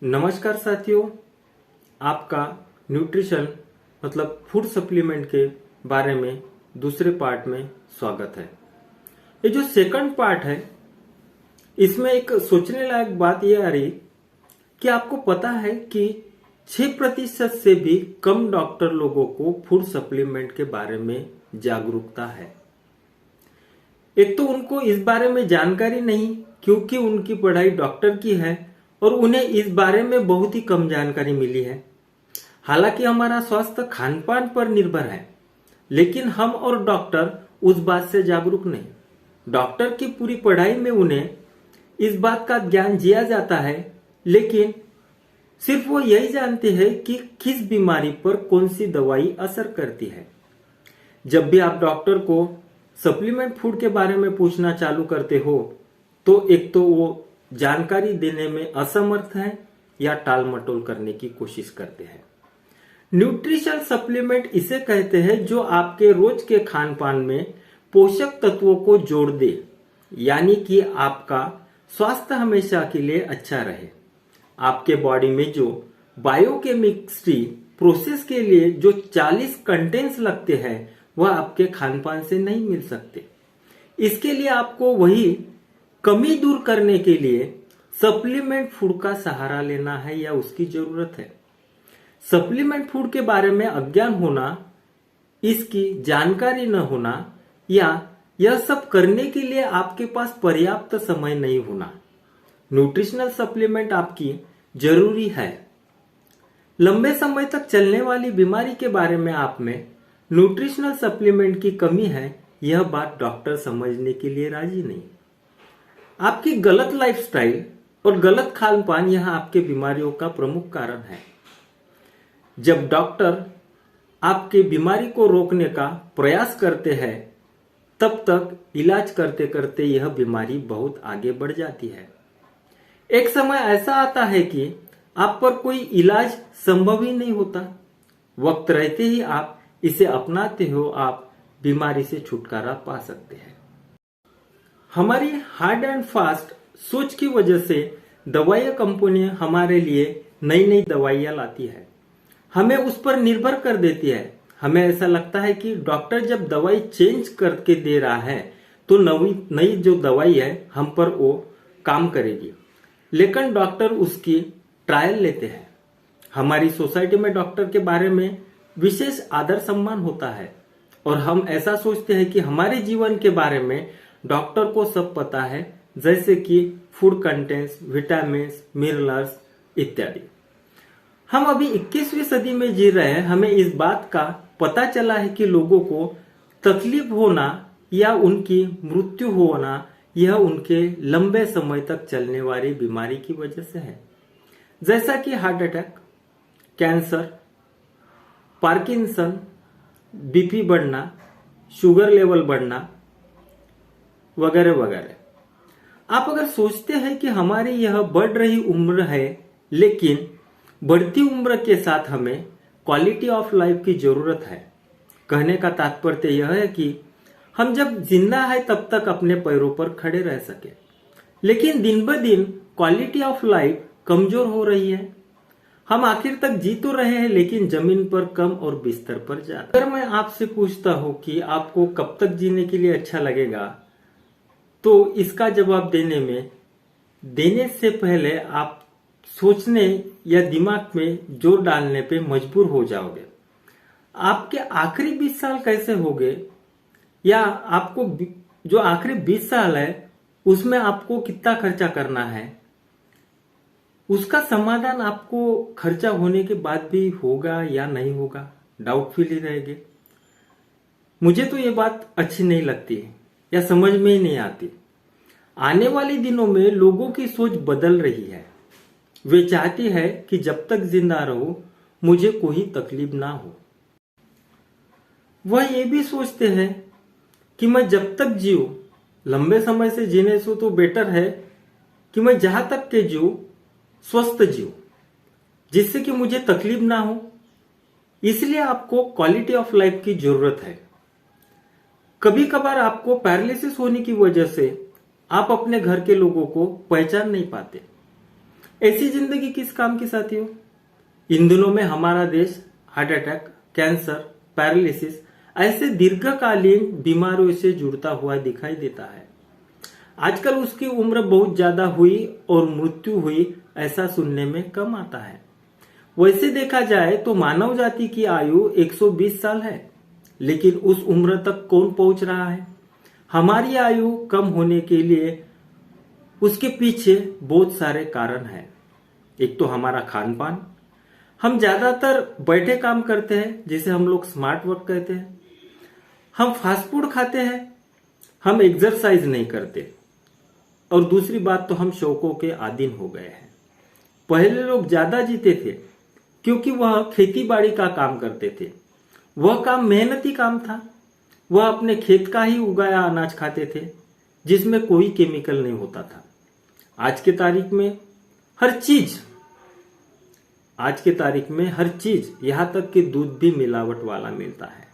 नमस्कार साथियों, आपका न्यूट्रिशन मतलब फूड सप्लीमेंट के बारे में दूसरे पार्ट में स्वागत है। ये जो सेकंड पार्ट है, इसमें एक सोचने लायक बात यह आ रही कि आपको पता है कि 6% से भी कम डॉक्टर लोगों को फूड सप्लीमेंट के बारे में जागरूकता है। एक तो उनको इस बारे में जानकारी नहीं, क्योंकि उनकी पढ़ाई डॉक्टर की है और उन्हें इस बारे में बहुत ही कम जानकारी मिली है। हालांकि हमारा स्वास्थ्य खान पान पर निर्भर है, लेकिन हम और डॉक्टर उस बात से जागरूक नहीं। डॉक्टर की पूरी पढ़ाई में उन्हें इस बात का ज्ञान दिया जाता है, लेकिन सिर्फ वो यही जानते हैं कि किस बीमारी पर कौन सी दवाई असर करती है। जब भी आप डॉक्टर को सप्लीमेंट फूड के बारे में पूछना चालू करते हो, तो एक तो वो जानकारी देने में असमर्थ है या टाल मटोल करने की कोशिश करते हैं। न्यूट्रिशन सप्लीमेंट इसे कहते हैं जो आपके रोज के खान पान में पोषक तत्वों को जोड़ दे, यानी कि आपका स्वास्थ्य हमेशा के लिए अच्छा रहे। आपके बॉडी में जो बायोकेमिस्ट्री प्रोसेस के लिए जो 40 कंटेंट्स लगते हैं, वह आपके खान पान से नहीं मिल सकते। इसके लिए आपको वही कमी दूर करने के लिए सप्लीमेंट फूड का सहारा लेना है या उसकी जरूरत है। सप्लीमेंट फूड के बारे में अज्ञान होना, इसकी जानकारी न होना, या यह सब करने के लिए आपके पास पर्याप्त समय नहीं होना। न्यूट्रिशनल सप्लीमेंट आपकी जरूरी है। लंबे समय तक चलने वाली बीमारी के बारे में आप में न्यूट्रिशनल सप्लीमेंट की कमी है, यह बात डॉक्टर समझने के लिए राजी नहीं। आपकी गलत लाइफस्टाइल और गलत खान पान यह आपके बीमारियों का प्रमुख कारण है। जब डॉक्टर आपके बीमारी को रोकने का प्रयास करते हैं, तब तक इलाज करते करते यह बीमारी बहुत आगे बढ़ जाती है। एक समय ऐसा आता है कि आप पर कोई इलाज संभव ही नहीं होता। वक्त रहते ही आप इसे अपनाते हो, आप बीमारी से छुटकारा पा सकते हैं। हमारी हार्ड एंड फास्ट सोच की वजह से दवाइयां कंपनियां हमारे लिए नई नई दवाइयां लाती है, हमें उस पर निर्भर कर देती है। हमें ऐसा लगता है कि डॉक्टर जब दवाई चेंज करके दे रहा है, तो नई जो दवाई है हम पर वो काम करेगी, लेकिन डॉक्टर उसकी ट्रायल लेते हैं। हमारी सोसाइटी में डॉक्टर के बारे में विशेष आदर सम्मान होता है और हम ऐसा सोचते हैं कि हमारे जीवन के बारे में डॉक्टर को सब पता है, जैसे कि फूड कंटेंट्स, विटामिन, मिनरल्स इत्यादि। हम अभी 21वीं सदी में जी रहे हैं। हमें इस बात का पता चला है कि लोगों को तकलीफ होना या उनकी मृत्यु होना, यह उनके लंबे समय तक चलने वाली बीमारी की वजह से है, जैसा कि heart attack, cancer, Parkinson, BP बढ़ना, शुगर लेवल बढ़ना वगैरह वगैरह। आप अगर सोचते हैं कि हमारी यह बढ़ रही उम्र है, लेकिन बढ़ती उम्र के साथ हमें क्वालिटी ऑफ लाइफ की जरूरत है। कहने का तात्पर्य यह है कि हम जब जिंदा है तब तक अपने पैरों पर खड़े रह सके, लेकिन दिन ब दिन क्वालिटी ऑफ लाइफ कमजोर हो रही है। हम आखिर तक जी तो रहे हैं, लेकिन जमीन पर कम और बिस्तर पर ज्यादा। अगर मैं आपसे पूछता हूं कि आपको कब तक जीने के लिए अच्छा लगेगा, तो इसका जवाब देने से पहले आप सोचने या दिमाग में जोर डालने पे मजबूर हो जाओगे। आपके आखिरी 20 साल कैसे होंगे, या आपको जो आखिरी 20 साल है उसमें आपको कितना खर्चा करना है, उसका समाधान आपको खर्चा होने के बाद भी होगा या नहीं होगा, डाउटफुल ही रहेंगे। मुझे तो ये बात अच्छी नहीं लगती है या समझ में ही नहीं आती। आने वाले दिनों में लोगों की सोच बदल रही है। वे चाहती है कि जब तक जिंदा रहूं, मुझे कोई तकलीफ ना हो। वह ये भी सोचते हैं कि मैं जब तक जीऊं, लंबे समय से जीने से तो बेटर है कि मैं जहां तक के जीऊं स्वस्थ जीऊं, जिससे कि मुझे तकलीफ ना हो। इसलिए आपको क्वालिटी ऑफ लाइफ की जरूरत है। कभी कभार आपको पैरालिसिस होने की वजह से आप अपने घर के लोगों को पहचान नहीं पाते। ऐसी जिंदगी किस काम की साथियों? इन दिनों में हमारा देश हार्ट अटैक, कैंसर, पैरालिसिस ऐसे दीर्घकालीन बीमारियों से जुड़ता हुआ दिखाई देता है। आजकल उसकी उम्र बहुत ज्यादा हुई और मृत्यु हुई ऐसा सुनने में कम आता है। वैसे देखा जाए तो मानव जाति की आयु 120 साल है, लेकिन उस उम्र तक कौन पहुंच रहा है? हमारी आयु कम होने के लिए उसके पीछे बहुत सारे कारण हैं। एक तो हमारा खान पान, हम ज्यादातर बैठे काम करते हैं जिसे हम लोग स्मार्ट वर्क कहते हैं। हम फास्ट फूड खाते हैं, हम एक्सरसाइज नहीं करते, और दूसरी बात तो हम शौकों के अधीन हो गए हैं। पहले लोग ज्यादा जीते थे क्योंकि वह खेती बाड़ी का काम करते थे। वह काम मेहनती काम था। वह अपने खेत का ही उगाया अनाज खाते थे जिसमें कोई केमिकल नहीं होता था। आज के तारीख में हर चीज यहां तक कि दूध भी मिलावट वाला मिलता है।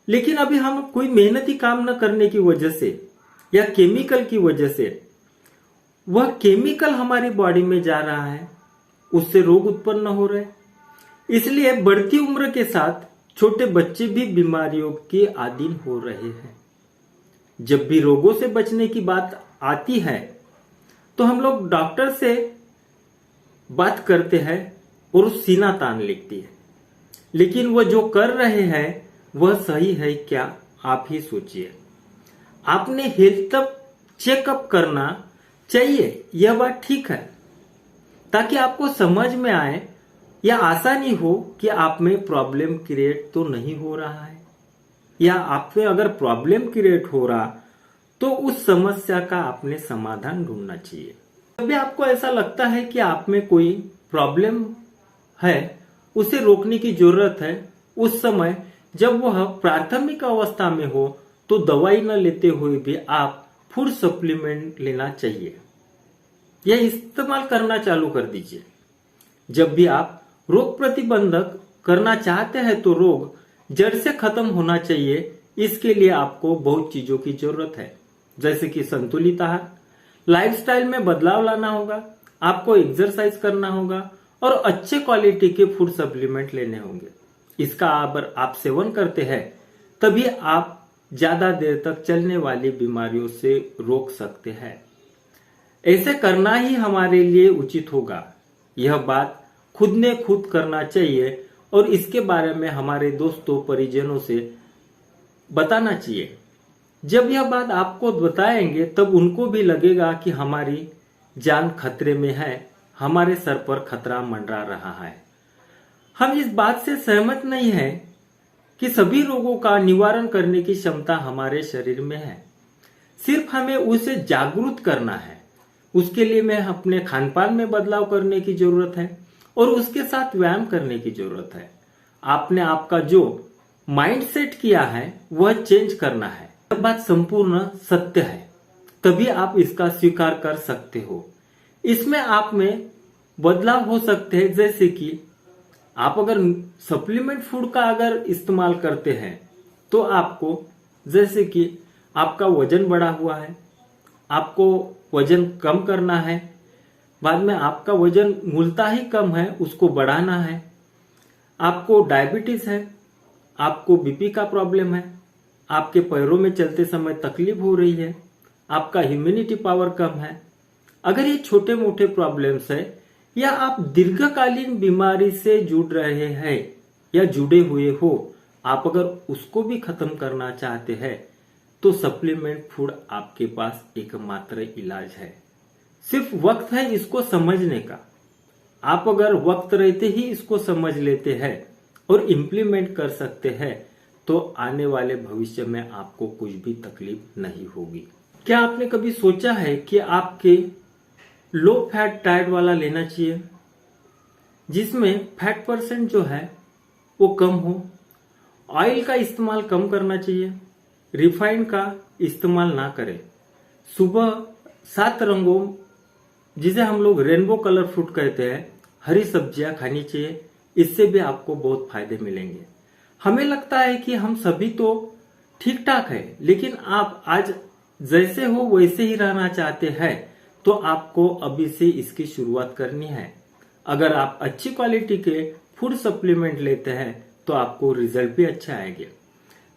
लेकिन अभी हम कोई मेहनती काम न करने की वजह से या केमिकल की वजह से वह केमिकल हमारी बॉडी में जा रहा है, उससे रोग उत्पन्न हो रहे। इसलिए बढ़ती उम्र के साथ छोटे बच्चे भी बीमारियों के अधीन हो रहे हैं। जब भी रोगों से बचने की बात आती है तो हम लोग डॉक्टर से बात करते हैं और सीना तान लेती है, लेकिन वह जो कर रहे हैं वह सही है क्या? आप ही सोचिए। आपने हेल्थ चेकअप करना चाहिए, यह बात ठीक है, ताकि आपको समझ में आए या आसानी हो कि आप में प्रॉब्लम क्रिएट तो नहीं हो रहा है, या आप में अगर प्रॉब्लम क्रिएट हो रहा तो उस समस्या का आपने समाधान ढूंढना चाहिए। जब भी आपको ऐसा लगता है कि आप में कोई प्रॉब्लम है, उसे रोकने की जरूरत है। उस समय जब वह प्राथमिक अवस्था में हो तो दवाई न लेते हुए भी आप फूड सप्लीमेंट लेना चाहिए, यह इस्तेमाल करना चालू कर दीजिए। जब भी आप रोग प्रतिबंधक करना चाहते हैं तो रोग जड़ से खत्म होना चाहिए। इसके लिए आपको बहुत चीजों की जरूरत है, जैसे कि संतुलित आहार, लाइफस्टाइल में बदलाव लाना होगा, आपको एक्सरसाइज करना होगा और अच्छे क्वालिटी के फूड सप्लीमेंट लेने होंगे। इसका अगर आप सेवन करते हैं तभी आप ज्यादा देर तक चलने वाली बीमारियों से रोक सकते हैं। ऐसे करना ही हमारे लिए उचित होगा। यह बात खुद ने खुद करना चाहिए और इसके बारे में हमारे दोस्तों परिजनों से बताना चाहिए। जब यह बात आपको बताएंगे तब उनको भी लगेगा कि हमारी जान खतरे में है, हमारे सर पर खतरा मंडरा रहा है। हम इस बात से सहमत नहीं है कि सभी रोगों का निवारण करने की क्षमता हमारे शरीर में है। सिर्फ हमें उसे जागरूक करना है। उसके लिए में अपने खान पान में बदलाव करने की जरूरत है और उसके साथ व्यायाम करने की जरूरत है। आपने आपका जो माइंड सेट किया है वह चेंज करना है। यह बात संपूर्ण सत्य है, तभी आप इसका स्वीकार कर सकते हो। इसमें आप में बदलाव हो सकते हैं, जैसे कि आप अगर सप्लीमेंट फूड का अगर इस्तेमाल करते हैं तो आपको, जैसे कि आपका वजन बढ़ा हुआ है, आपको वजन कम करना है, बाद में आपका वजन मूलतः ही कम है, उसको बढ़ाना है, आपको डायबिटीज है, आपको बीपी का प्रॉब्लम है, आपके पैरों में चलते समय तकलीफ हो रही है, आपका इम्यूनिटी पावर कम है, अगर ये छोटे मोटे प्रॉब्लम्स है या आप दीर्घकालीन बीमारी से जुड़ रहे हैं या जुड़े हुए हो, आप अगर उसको भी खत्म करना चाहते हैं तो सप्लीमेंट फूड आपके पास एकमात्र इलाज है। सिर्फ वक्त है इसको समझने का। आप अगर वक्त रहते ही इसको समझ लेते हैं और इम्प्लीमेंट कर सकते हैं तो आने वाले भविष्य में आपको कुछ भी तकलीफ नहीं होगी। क्या आपने कभी सोचा है कि आपके लो फैट डाइट वाला लेना चाहिए, जिसमें फैट परसेंट जो है वो कम हो, ऑयल का इस्तेमाल कम करना चाहिए, रिफाइंड का इस्तेमाल ना करें, सुबह 7 रंगों जिसे हम लोग रेनबो कलर फ्रूट कहते हैं, हरी सब्जियां खानी चाहिए। इससे भी आपको बहुत फायदे मिलेंगे। हमें लगता है कि हम सभी तो ठीक ठाक है, लेकिन आप आज जैसे हो वैसे ही रहना चाहते हैं तो आपको अभी से इसकी शुरुआत करनी है। अगर आप अच्छी क्वालिटी के फूड सप्लीमेंट लेते हैं तो आपको रिजल्ट भी अच्छा आएंगे।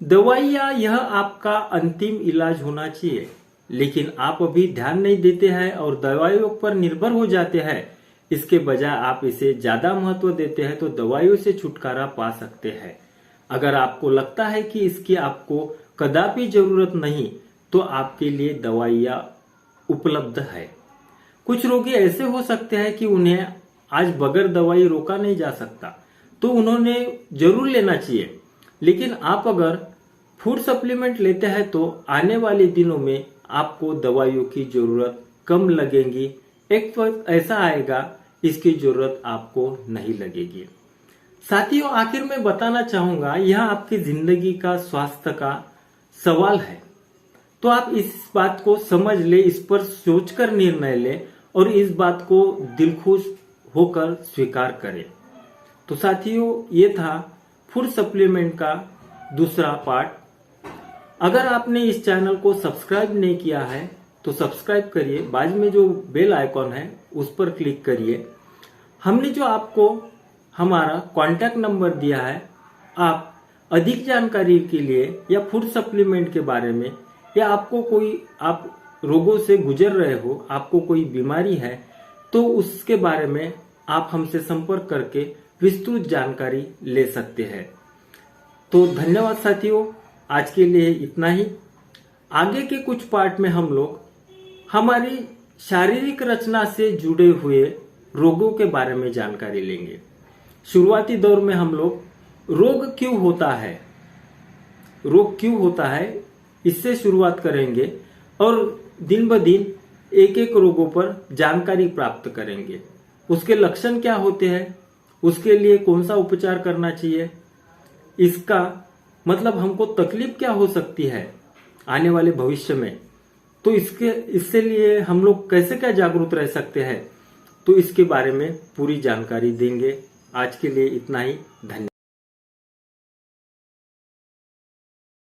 दवाइयाँ यह आपका अंतिम इलाज होना चाहिए, लेकिन आप अभी ध्यान नहीं देते हैं और दवाइयों पर निर्भर हो जाते हैं। इसके बजाय आप इसे ज्यादा महत्व देते हैं तो दवाइयों से छुटकारा पा सकते हैं। अगर आपको लगता है कि इसकी आपको कदापि जरूरत नहीं तो आपके लिए दवाइयाँ उपलब्ध है। कुछ रोगी ऐसे हो सकते हैं कि उन्हें आज बगैर दवाई रोका नहीं जा सकता, तो उन्होंने जरूर लेना चाहिए। लेकिन आप अगर फूड सप्लीमेंट लेते हैं तो आने वाले दिनों में आपको दवाइयों की जरूरत कम लगेगी। एक वक्त ऐसा आएगा इसकी जरूरत आपको नहीं लगेगी। साथियों, आखिर में बताना चाहूंगा, यह आपकी जिंदगी का स्वास्थ्य का सवाल है, तो आप इस बात को समझ ले, इस पर सोचकर निर्णय ले और इस बात को दिलखुश होकर स्वीकार करें। तो साथियों, ये था फूड सप्लीमेंट का दूसरा पार्ट। अगर आपने इस चैनल को सब्सक्राइब नहीं किया है तो सब्सक्राइब करिए, बाजू में जो बेल आइकॉन है उस पर क्लिक करिए। हमने जो आपको हमारा कॉन्टैक्ट नंबर दिया है, आप अधिक जानकारी के लिए या फूड सप्लीमेंट के बारे में, या आपको कोई आप रोगों से गुजर रहे हो, आपको कोई बीमारी है, तो उसके बारे में आप हमसे संपर्क करके विस्तृत जानकारी ले सकते हैं। तो धन्यवाद साथियों, आज के लिए इतना ही। आगे के कुछ पार्ट में हम लोग हमारी शारीरिक रचना से जुड़े हुए रोगों के बारे में जानकारी लेंगे। शुरुआती दौर में हम लोग रोग क्यों होता है इससे शुरुआत करेंगे और दिन ब दिन एक एक रोगों पर जानकारी प्राप्त करेंगे। उसके लक्षण क्या होते हैं, उसके लिए कौन सा उपचार करना चाहिए, इसका मतलब हमको तकलीफ क्या हो सकती है आने वाले भविष्य में, तो इससे लिए हम लोग कैसे क्या जागरूक रह सकते हैं, तो इसके बारे में पूरी जानकारी देंगे। आज के लिए इतना ही। धन्यवाद।